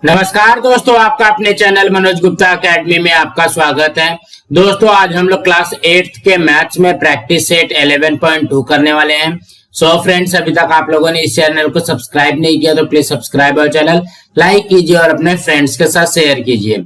नमस्कार दोस्तों, आपका अपने चैनल मनोज गुप्ता एकेडमी में आपका स्वागत है। दोस्तों आज हम लोग क्लास 8th के मैथ्स में प्रैक्टिस सेट 11.2 करने वाले हैं। सो फ्रेंड्स, अभी तक आप लोगों ने इस चैनल को सब्सक्राइब नहीं किया तो प्लीज सब्सक्राइब और चैनल लाइक कीजिए और अपने फ्रेंड्स के साथ शेयर कीजिए।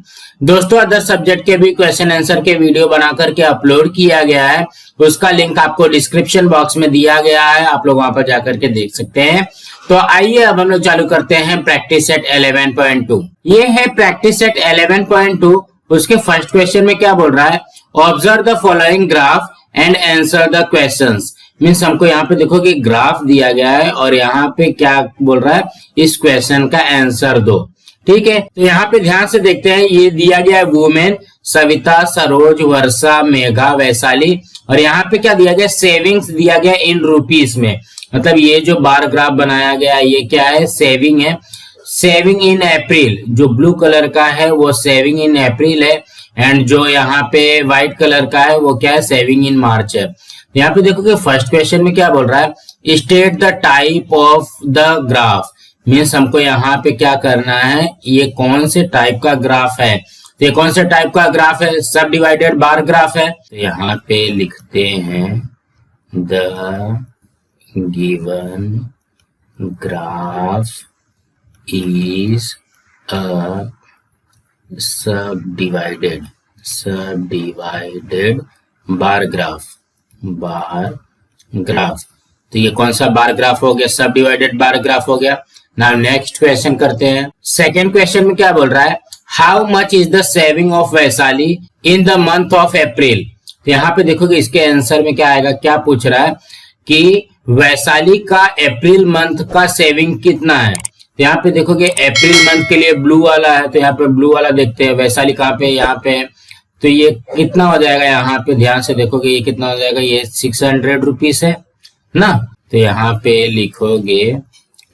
दोस्तों अदर सब्जेक्ट के भी क्वेश्चन आंसर के वीडियो बना करके अपलोड किया गया है, उसका लिंक आपको डिस्क्रिप्शन बॉक्स में दिया गया है, आप लोग वहां पर जाकर के देख सकते हैं। तो आइए अब हम लोग चालू करते हैं प्रैक्टिस सेट 11.2। ये है प्रैक्टिस सेट 11.2। उसके फर्स्ट क्वेश्चन में क्या बोल रहा है, observe the following graph and answer the questions. Means हमको यहाँ पे देखो कि ग्राफ दिया गया है और यहाँ पे क्या बोल रहा है, इस क्वेश्चन का आंसर दो। ठीक है, तो यहाँ पे ध्यान से देखते हैं। ये दिया गया है वुमेन, सविता, सरोज, वर्षा, मेघा, वैशाली, और यहाँ पे क्या दिया गया, सेविंग्स दिया गया इन रुपीस में। मतलब ये जो बार ग्राफ बनाया गया है ये क्या है, सेविंग है। सेविंग इन अप्रैल, जो ब्लू कलर का है वो सेविंग इन अप्रैल है, एंड जो यहाँ पे व्हाइट कलर का है वो क्या है, सेविंग इन मार्च है। यहाँ पे देखो कि फर्स्ट क्वेश्चन में क्या बोल रहा है, state the type of the graph. Means हमको यहाँ पे क्या करना है, ये कौन से टाइप का ग्राफ है। तो ये कौन से टाइप का ग्राफ है, सब डिवाइडेड बार ग्राफ है। तो यहाँ पे लिखते हैं the given graph is a subdivided bar graph। तो ये कौन सा बार ग्राफ हो गया, सब डिवाइडेड बार ग्राफ हो गया। नाउ नेक्स्ट क्वेश्चन करते हैं। सेकेंड क्वेश्चन में क्या बोल रहा है, how much is the saving of Vaishali in the month of April. तो यहाँ पे देखो कि इसके आंसर में क्या आएगा, क्या पूछ रहा है कि वैशाली का अप्रैल मंथ का सेविंग कितना है। तो यहाँ पे देखो कि अप्रैल मंथ के लिए ब्लू वाला है, तो यहाँ पे ब्लू वाला देखते हैं। वैशाली कहाँ पे, यहाँ पे है, तो ये कितना हो जाएगा, यहाँ पे ध्यान से देखो कि ये कितना हो जाएगा, ये 600 रुपीज है ना। तो यहाँ पे लिखोगे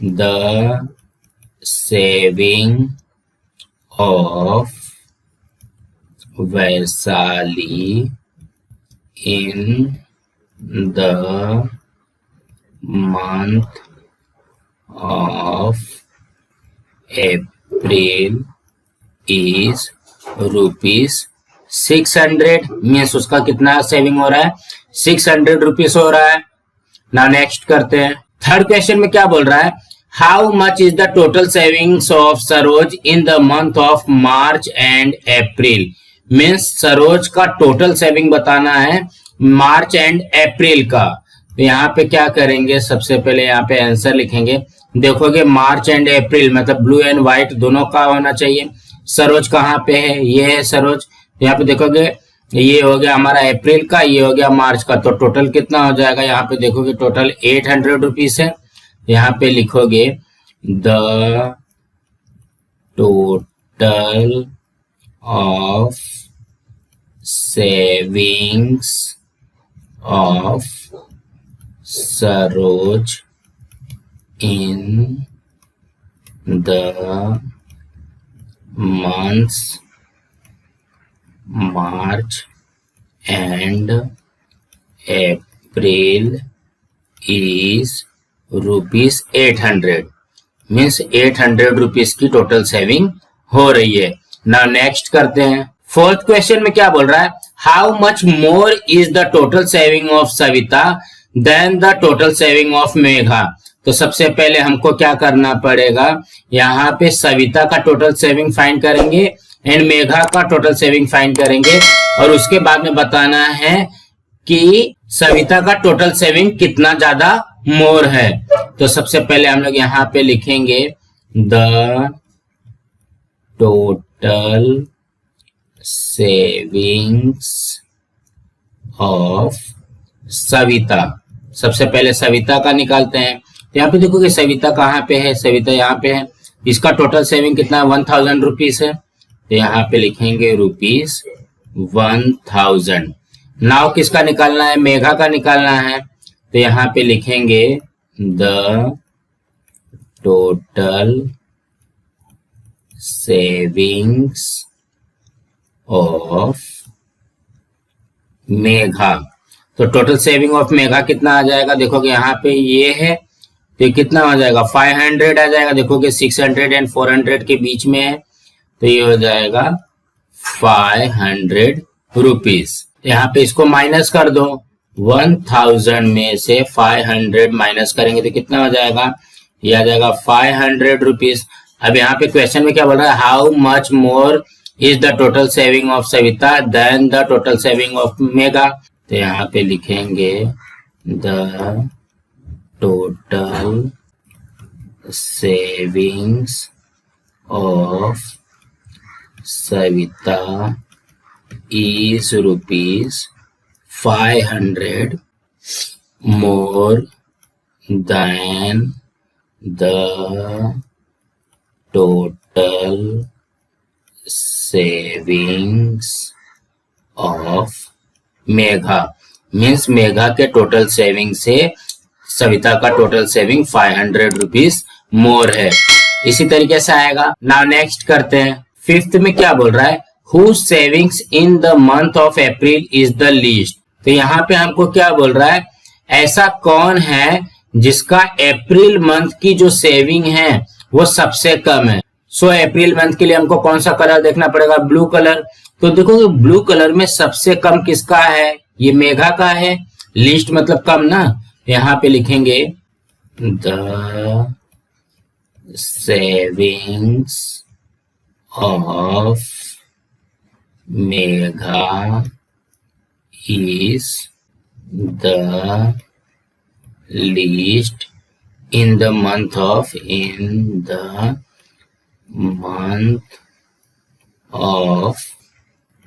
the saving of Vaishali in the month of April is ₹600। Means उसका कितना सेविंग हो रहा है, 600 रुपीज हो रहा है। नाउ नेक्स्ट करते हैं। थर्ड क्वेश्चन में क्या बोल रहा है, how much is the total savings of Saroj in the month of March and April. Means Saroj का टोटल सेविंग बताना है मार्च एंड अप्रैल का। तो यहाँ पे क्या करेंगे, सबसे पहले यहाँ पे आंसर लिखेंगे। देखोगे मार्च एंड अप्रैल मतलब ब्लू एंड व्हाइट दोनों का होना चाहिए। सरोज कहाँ पे है, ये है सरोज। यहाँ पे देखोगे ये हो गया हमारा अप्रैल का, ये हो गया मार्च का। तो टोटल कितना हो जाएगा, यहाँ पे देखोगे टोटल 800 रुपीज है। यहाँ पे लिखोगे the total of savings of Saroj in the months March and April is ₹800। Means 800 rupees की टोटल सेविंग हो रही है। नाउ नेक्स्ट करते हैं। फोर्थ क्वेश्चन में क्या बोल रहा है, how much more is the total saving of Savita then the total saving of Megha. तो सबसे पहले हमको क्या करना पड़ेगा, यहाँ पे सविता का टोटल सेविंग फाइंड करेंगे एंड मेघा का टोटल सेविंग फाइंड करेंगे, और उसके बाद में बताना है कि सविता का टोटल सेविंग कितना ज्यादा मोर है। तो सबसे पहले हम लोग यहाँ पे लिखेंगे the total savings of Savita. सबसे पहले सविता का निकालते हैं। तो यहाँ पे देखो कि सविता कहाँ पे है, सविता यहाँ पे है। इसका टोटल सेविंग कितना है, 1000 रुपीज है। तो यहाँ पे लिखेंगे ₹1000। नाउ किसका निकालना है, मेघा का निकालना है। तो यहाँ पे लिखेंगे the total savings of Megha. तो टोटल सेविंग ऑफ मेघा कितना आ जाएगा, देखोगे यहाँ पे ये है, तो तो ये कितना हो जाएगा 500 आ जाएगा। देखोगे 600 एंड 400 के बीच में है, तो ये हो जाएगा 500 रुपीज। यहाँ पे इसको माइनस कर दो, 1000 में से 500 माइनस करेंगे तो कितना हो जाएगा, ये आ जाएगा 500 रुपीज। अब यहाँ पे क्वेश्चन में क्या बोल रहा है, how much more is the total saving of Savita then the total saving of Megha. तो यहाँ पे लिखेंगे the total savings of Savita is rupees 500 more than the total savings of Megha. Means Megha के टोटल सेविंग से सविता का टोटल सेविंग 500 रुपीज मोर है। इसी तरीके से आएगा। नाउ नेक्स्ट करते हैं। फिफ्थ में क्या बोल रहा है, whose savings in the month of April is the least। तो यहाँ पे हमको क्या बोल रहा है, ऐसा कौन है जिसका अप्रैल मंथ की जो सेविंग है वो सबसे कम है। सो अप्रैल मंथ के लिए हमको कौन सा कलर देखना पड़ेगा, ब्लू कलर। तो देखो ब्लू कलर में सबसे कम किसका है, ये मेघा का है। लिस्ट मतलब कम ना, यहाँ पे लिखेंगे the savings of Megha is the least in the month of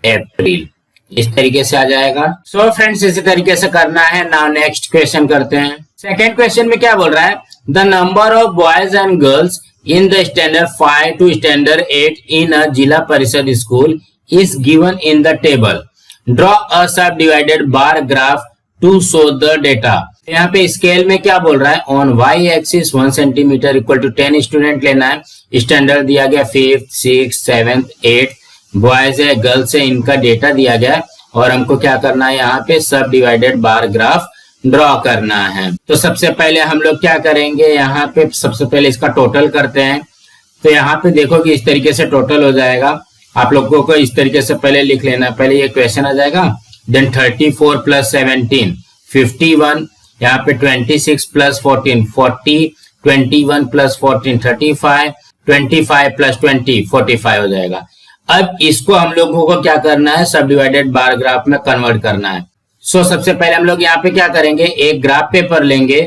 April। इस तरीके से आ जाएगा। सो फ्रेंड्स इसी तरीके से करना है। नाउ नेक्स्ट क्वेश्चन करते हैं। सेकेंड क्वेश्चन में क्या बोल रहा है, the number of boys and girls in the standard 5 to standard 8 इन अ जिला परिषद school is given in the table. Draw a subdivided bar graph to show the data। यहाँ पे स्केल में क्या बोल रहा है, on y axis 1 centimetre equal to 10 student लेना है। स्टैंडर्ड दिया गया 5th 6th 7th 8th, boys है गर्ल्स है, इनका डेटा दिया गया और हमको क्या करना है, यहाँ पे सब डिवाइडेड बार ग्राफ ड्रॉ करना है। तो सबसे पहले हम लोग क्या करेंगे, यहाँ पे सबसे पहले इसका टोटल करते हैं। तो यहाँ पे देखो कि इस तरीके से टोटल हो जाएगा। आप लोगों को इस तरीके से पहले लिख लेना, पहले ये क्वेश्चन आ जाएगा, देन 34 प्लस 17 51, यहाँ पे 26 प्लस 14 40, 21 प्लस 14 35, 25 प्लस 20 45 हो जाएगा। अब इसको हम लोगों को क्या करना है, सब डिवाइडेड बार ग्राफ में कन्वर्ट करना है। सो सबसे पहले हम लोग यहाँ पे क्या करेंगे, एक ग्राफ पेपर लेंगे।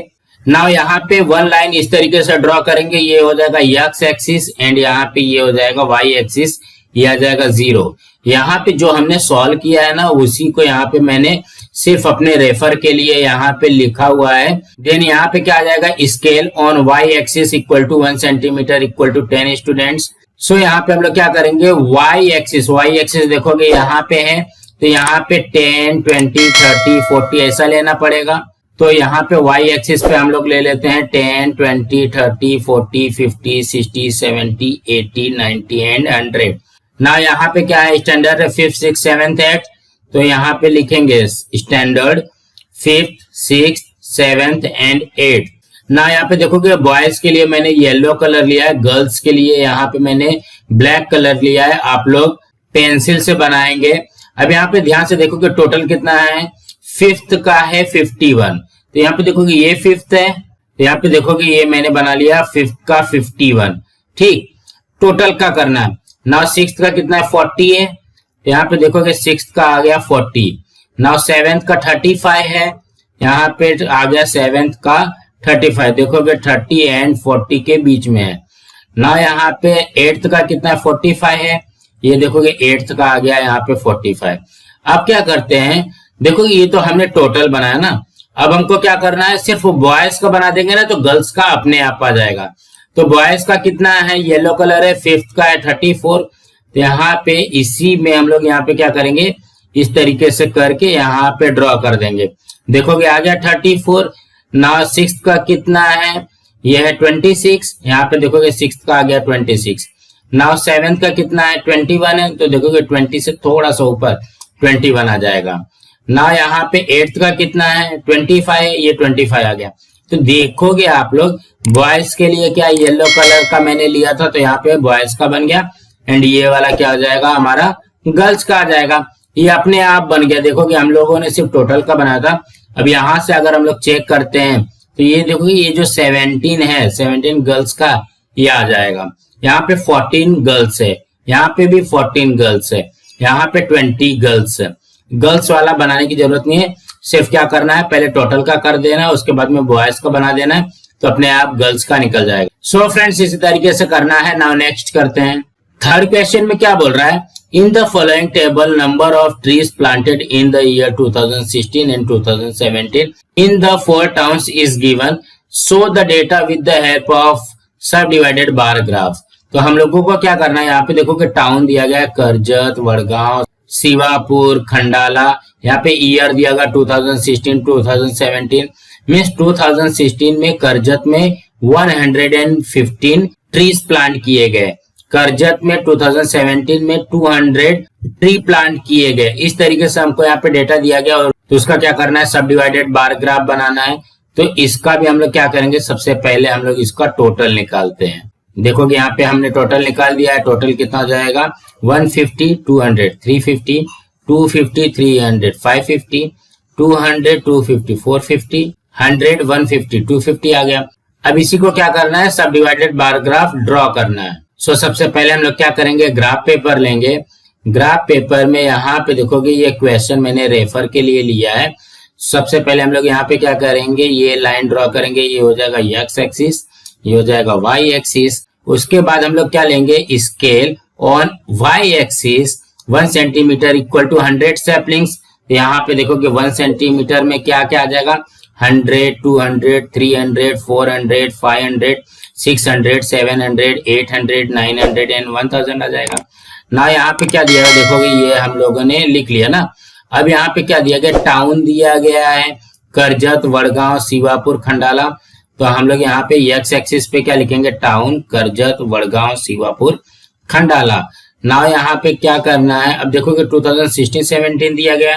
नाउ यहाँ पे वन लाइन इस तरीके से ड्रॉ करेंगे, ये हो जाएगा एक्स एक्सिस एंड यहाँ पे ये हो जाएगा वाई एक्सिस, ये आ जाएगा 0। यहाँ पे जो हमने सॉल्व किया है ना, उसी को यहाँ पे मैंने सिर्फ अपने रेफर के लिए यहाँ पे लिखा हुआ है। देन यहाँ पे क्या आ जाएगा, scale on Y axis equal to 1 centimetre equal to 10 students. So यहाँ पे हम लोग क्या करेंगे, वाई एक्सिस देखोगे यहाँ पे है, तो यहाँ पे 10 20 30 40 ऐसा लेना पड़ेगा। तो यहाँ पे वाई एक्सिस पे हम लोग ले लेते हैं 10 20 30 40 50 60 70 80 90 एंड 100। ना यहाँ पे क्या है, स्टैंडर्ड है 5th 6th 7th 8th, तो यहाँ पे लिखेंगे standard 5th 6th 7th and 8th। ना यहाँ पे देखोगे बॉयज के लिए मैंने येलो कलर लिया है, गर्ल्स के लिए यहाँ पे मैंने ब्लैक कलर लिया है। आप लोग पेंसिल से बनाएंगे। अब यहाँ पे ध्यान से देखोगे टोटल कितना है, 5th का है 51, तो यहाँ पे देखोगे ये 5th है, तो यहाँ पे देखोगे ये मैंने बना लिया 5th का 51। ठीक, टोटल का करना है। नाउ 6th का कितना है, 40 है, तो यहाँ पे देखोगे 6th का आ गया 40। नाउ 7th का 35 है, यहाँ पे आ गया 7th का 35, देखोगे 30 एंड 40 के बीच में है। नाउ यहाँ पे 8th का कितना है, 45 है, ये देखोगे 8th का आ गया यहाँ पे 45। अब क्या करते हैं, देखो ये तो हमने टोटल बनाया ना, अब हमको क्या करना है, सिर्फ बॉयज का बना देंगे ना तो गर्ल्स का अपने आप आ जाएगा। तो बॉयज का कितना है, येलो कलर है, 5th का है 34, तो यहाँ पे इसी में हम लोग यहाँ पे क्या करेंगे, इस तरीके से करके यहाँ पे ड्रॉ कर देंगे। देखोगे आ गया 34। ना 6th का कितना है, ये है 26, यहाँ पे देखोगे 6th का आ गया 26। नाउ 7th का कितना है, 21 है, तो देखोगे 20 से थोड़ा सा ऊपर 21 आ जाएगा। ना यहाँ पे 8th का कितना है, 25 है, ये 25 आ गया। तो देखोगे आप लोग बॉयज के लिए क्या येलो कलर का मैंने लिया था, तो यहाँ पे बॉयज का बन गया, एंड ये वाला क्या हो जाएगा हमारा गर्ल्स का आ जाएगा। ये अपने आप बन गया। देखोगे हम लोगों ने सिर्फ टोटल का बनाया था। अब यहाँ से अगर हम लोग चेक करते हैं तो ये देखोगे ये जो 17 है, 17 गर्ल्स का ये आ जाएगा। यहाँ पे 14 गर्ल्स है, यहाँ पे भी 14 गर्ल्स है, यहाँ पे 20 गर्ल्स है। गर्ल्स वाला बनाने की जरूरत नहीं है, सिर्फ क्या करना है पहले टोटल का कर देना है, उसके बाद में बॉयज का बना देना है, तो अपने आप गर्ल्स का निकल जाएगा। सो फ्रेंड्स इसी तरीके से करना है। नाउ नेक्स्ट करते हैं। थर्ड क्वेश्चन में क्या बोल रहा है, in the following table number of trees planted in the year 2016 and 2017 in the 4 towns is given, show the data with the help of सब डिवाइडेड बार ग्राफ। तो हम लोगों को क्या करना है, यहाँ पे देखो कि टाउन दिया गया है करजत, वडगांव, शिवापुर, खंडाला। यहाँ पे ईयर दिया गया 2016 2017 मीन्स 2016 में करजत में 115 ट्रीज प्लांट किए गए, करजत में 2017 में 200 ट्री प्लांट किए गए। इस तरीके से हमको यहाँ पे डेटा दिया गया और तो उसका क्या करना है सब डिवाइडेड बार ग्राफ बनाना है। तो इसका भी हम लोग क्या करेंगे, सबसे पहले हम लोग इसका टोटल निकालते हैं। देखोगे यहाँ पे हमने टोटल निकाल दिया है। टोटल कितना हो जाएगा 150 200 350 250 300 550 200 250 450 100 150 250 आ गया। अब इसी को क्या करना है सब डिवाइडेड बार ग्राफ ड्रॉ करना है। सो सबसे पहले हम लोग क्या करेंगे, ग्राफ पेपर लेंगे। ग्राफ पेपर में यहाँ पे देखोगे ये क्वेश्चन मैंने रेफर के लिए लिया है। सबसे पहले हम लोग यहाँ पे क्या करेंगे, ये लाइन ड्रॉ करेंगे। ये हो जाएगा एक्स एक्सिस, ये हो जाएगा वाई एक्सिस। उसके बाद हम लोग क्या लेंगे, scale on Y axis 1 centimetre equal to 100 saplings. यहाँ पे देखोगे 1 सेंटीमीटर में क्या क्या आ जाएगा 100 200 300 400 500 600 700 800 900 एंड 1000 आ जाएगा ना। यहाँ पे क्या दिया है देखोगे, ये हम लोगों ने लिख लिया ना। अब यहाँ पे क्या दिया गया, टाउन दिया गया है करजत, वडगांव, शिवापुर, खंडाला। तो हम लोग यहाँ पे एक्स एक्सिस पे क्या लिखेंगे, टाउन, करजत, वडगांव, शिवापुर, खंडाला। ना यहाँ पे क्या करना है, अब देखोगे 2016-17 दिया गया।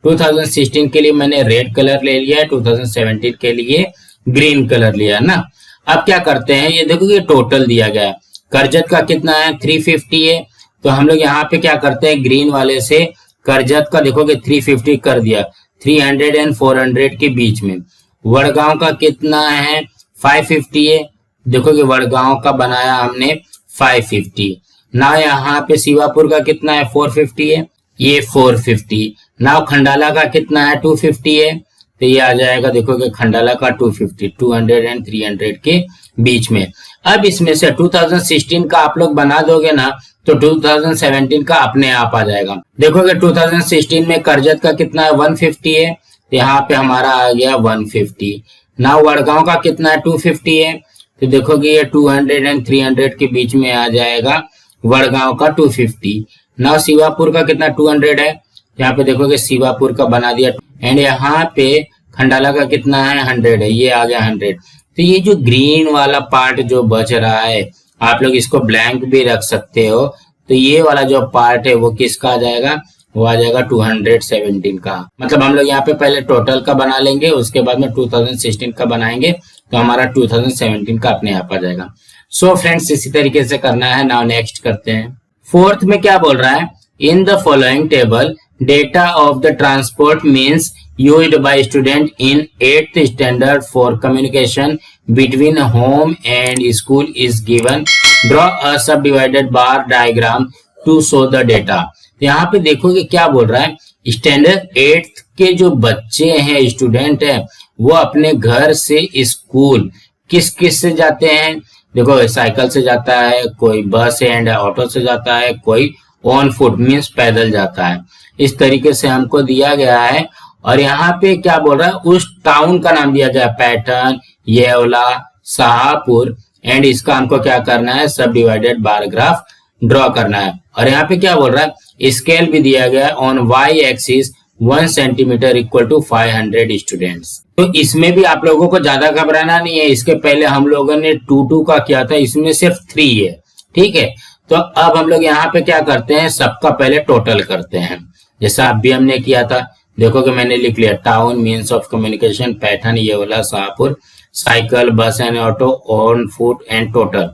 2016 के लिए मैंने रेड कलर ले लिया है, 2017 के लिए ग्रीन कलर लिया ना। अब क्या करते हैं, ये देखोगे टोटल दिया गया है। करजत का कितना है 350 है, तो हम लोग यहाँ पे क्या करते हैं ग्रीन वाले से करजत का देखोगे 350 कर दिया, 300 एंड 400 के बीच में। वडगांव का कितना है 550 है, देखोगे वडगांव का बनाया हमने 550 ना। यहाँ पे शिवापुर का कितना है 450 है, ये 450 ना। खंडाला का कितना है 250 है, तो ये आ जाएगा देखोगे खंडाला का 250 200 एंड 300 के बीच में। अब इसमें से 2016 का आप लोग बना दोगे ना तो 2017 का अपने आप आ जाएगा। देखोगे 2016 में करजत का कितना है 150 है, तो यहाँ पे हमारा आ गया 150 ना। वडगांव का कितना है 250 है, तो देखोगे ये 200 एंड 300 के बीच में आ जाएगा वडगांव का 250 ना। शिवापुर का कितना 200 है, यहाँ पे देखोगे शिवापुर का बना दिया। एंड यहाँ पे खंडाला का कितना है 100 है, ये आ गया 100। तो ये जो ग्रीन वाला पार्ट जो बच रहा है आप लोग इसको ब्लैंक भी रख सकते हो। तो ये वाला जो पार्ट है वो किसका आ जाएगा, वो आ जाएगा 217 का। मतलब हम लोग यहाँ पे पहले टोटल का बना लेंगे, उसके बाद में 2016 का बनाएंगे तो हमारा 2017 का अपने आप आ जाएगा। सो फ्रेंड्स इसी तरीके से करना है। नाउ नेक्स्ट करते हैं। फोर्थ में क्या बोल रहा है, in the following table data of the transport means used by student in 8th standard for communication between home and school is given. Draw a subdivided bar diagram to show the data. तो यहाँ पे देखोगे क्या बोल रहा है, standard 8th के जो बच्चे हैं स्टूडेंट हैं वो अपने घर से स्कूल किस किस से जाते हैं। देखो साइकिल से जाता है, कोई बस एंड ऑटो से जाता है, कोई ऑन फुट मीन्स पैदल जाता है। इस तरीके से हमको दिया गया है। और यहाँ पे क्या बोल रहा है, उस टाउन का नाम दिया गया पैटर्न, येवला, शाहपुर एंड इसका हमको क्या करना है सब डिवाइडेड बार ग्राफ ड्रॉ करना है। और यहाँ पे क्या बोल रहा है, स्केल भी दिया गया on Y axis 1 centimetre equal to 500 students. तो इसमें भी आप लोगों को ज्यादा घबराना नहीं है, इसके पहले हम लोगों ने 2 का किया था, इसमें सिर्फ 3 है, ठीक है। तो अब हम लोग यहाँ पे क्या करते हैं, सबका पहले टोटल करते हैं जैसा अब भी हमने किया था। देखो कि मैंने लिख लिया town means of communication pattern, ये वाला शाहपुर, साइकिल, बस and auto, on foot and total.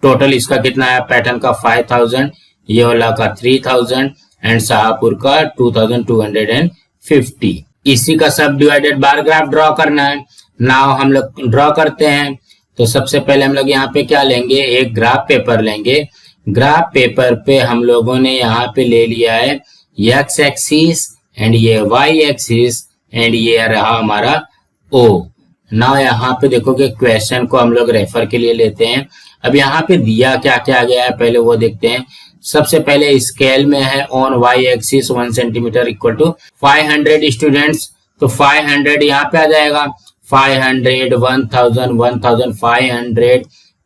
Total इसका कितना है पैटर्न का 5000, ये वाला का 3000 एंड शाहपुर का 2250। इसी का सब डिवाइडेड बार ग्राफ ड्रॉ करना है। नाउ हम लोग ड्रॉ करते हैं। तो सबसे पहले हम लोग यहाँ पे क्या लेंगे, एक ग्राफ पेपर लेंगे। ग्राफ पेपर पे हम लोगों ने यहाँ पे ले लिया है एक्स एक्सिस एंड ये वाई एक्सिस एंड ये रहा हमारा ओ। ना यहाँ पे देखोगे क्वेश्चन को हम लोग रेफर के लिए लेते हैं। अब यहाँ पे दिया क्या क्या गया है पहले वो देखते हैं। सबसे पहले स्केल में है on Y axis 1 centimetre equal to 500 students. तो 500 यहाँ पे आ जाएगा, 500, 1000, 1500,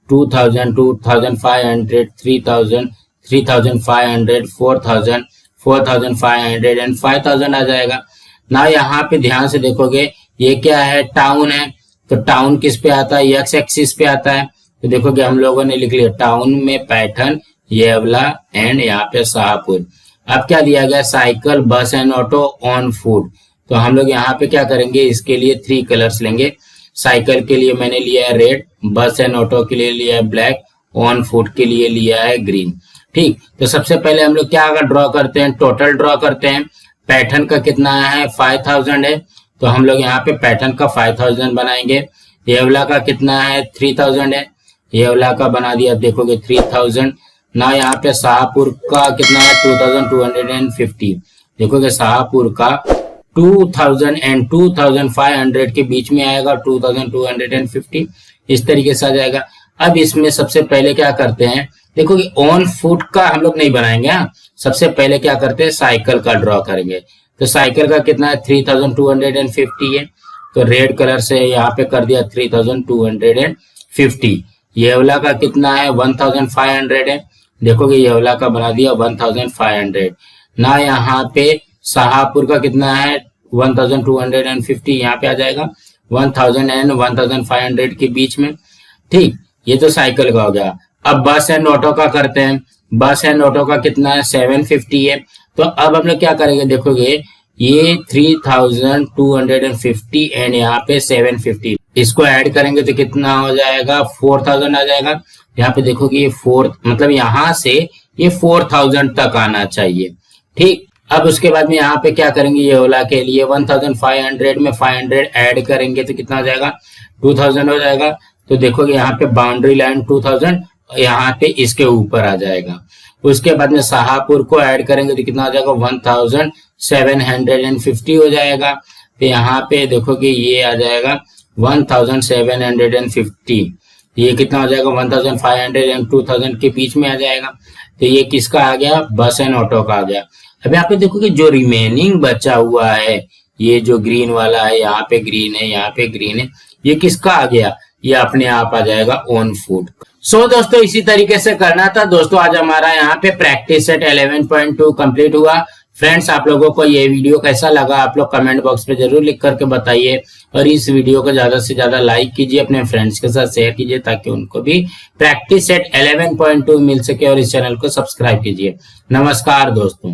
2000, 2500, 3000, 3500, 4000, 4500 एंड 5000 आ जाएगा। ना यहाँ पे ध्यान से देखोगे ये क्या है, टाउन है। तो टाउन किस पे आता है, एक्स एक्सिस पे आता है। तो देखोगे हम लोगों ने लिख लिया टाउन में पैटर्न ये वाला एंड यहाँ पे शाहपुर। अब क्या दिया गया, साइकिल, बस एंड ऑटो, ऑन फुट। तो हम लोग यहाँ पे क्या करेंगे, इसके लिए 3 कलर्स लेंगे। साइकिल के लिए मैंने लिया है रेड, बस एंड ऑटो के लिए लिया है ब्लैक, ऑन फुट के लिए लिया है ग्रीन। ठीक, तो सबसे पहले हम लोग क्या ड्रॉ करते हैं, टोटल ड्रॉ करते हैं। पैटर्न का कितना है 5000 है, तो हम लोग यहाँ पे पैटर्न का 5000 बनाएंगे। ये वाला का कितना है 3000 है, ये वाला का बना दिया देखोगे 3000। ना यहाँ पे शाहपुर का कितना है 2250। देखोगे शाहपुर का 2000 एंड 2500 के बीच में आएगा 2250, इस तरीके से आ जाएगा। अब इसमें सबसे पहले क्या करते हैं, देखोगे ऑन फुट का हम लोग नहीं बनाएंगे। सबसे पहले क्या करते हैं, साइकिल का ड्रॉ करेंगे। तो साइकिल का कितना है 3250 है, तो रेड कलर से यहाँ पे कर दिया 3250। ये वाला का कितना है 1500 है, देखोगे ये वाला का बना दिया 1500। ना यहाँ पे शाहपुर का कितना है 1250, यहाँ पे आ जाएगा 1000 एंड 1500 के बीच में। ठीक, ये तो साइकिल का हो गया। अब बस एंड ऑटो का करते हैं। बस एंड ऑटो का कितना है 750 है। तो अब हम लोग क्या करेंगे, देखोगे ये 3250 एंड यहाँ पे 750, इसको ऐड करेंगे तो कितना हो जाएगा 4000 आ जाएगा। यहाँ पे देखोगे ये 4 मतलब यहाँ से ये 4000 तक आना चाहिए। ठीक, अब उसके बाद में यहाँ पे क्या करेंगे, ये ओला के लिए 1500 में 500 ऐड करेंगे तो कितना हो जाएगा 2000 हो जाएगा। तो देखोगे यहाँ पे बाउंड्री लाइन 2000 यहाँ पे इसके ऊपर आ जाएगा। उसके बाद में शाहपुर को ऐड करेंगे तो कितना हो जाएगा 1750 हो जाएगा। तो यहाँ पे देखोगे ये आ जाएगा 1750, ये कितना हो जाएगा 1500 एंड 2000 के बीच में आ जाएगा। तो ये किसका आ गया, बस एंड ऑटो का आ गया। अब यहाँ पे देखोगे जो रिमेनिंग बचा हुआ है, ये जो ग्रीन वाला है, यहाँ पे ग्रीन है, यहाँ पे ग्रीन है, ये किसका आ गया, ये अपने आप आ जाएगा ऑन फुट। सो दोस्तों इसी तरीके से करना था। दोस्तों आज हमारा यहाँ पे प्रैक्टिस सेट 11.2 कंप्लीट हुआ। फ्रेंड्स आप लोगों को ये वीडियो कैसा लगा आप लोग कमेंट बॉक्स में जरूर लिख करके बताइए, और इस वीडियो को ज्यादा से ज्यादा लाइक कीजिए, अपने फ्रेंड्स के साथ शेयर कीजिए ताकि उनको भी प्रैक्टिस सेट 11.2 मिल सके, और इस चैनल को सब्सक्राइब कीजिए। नमस्कार दोस्तों।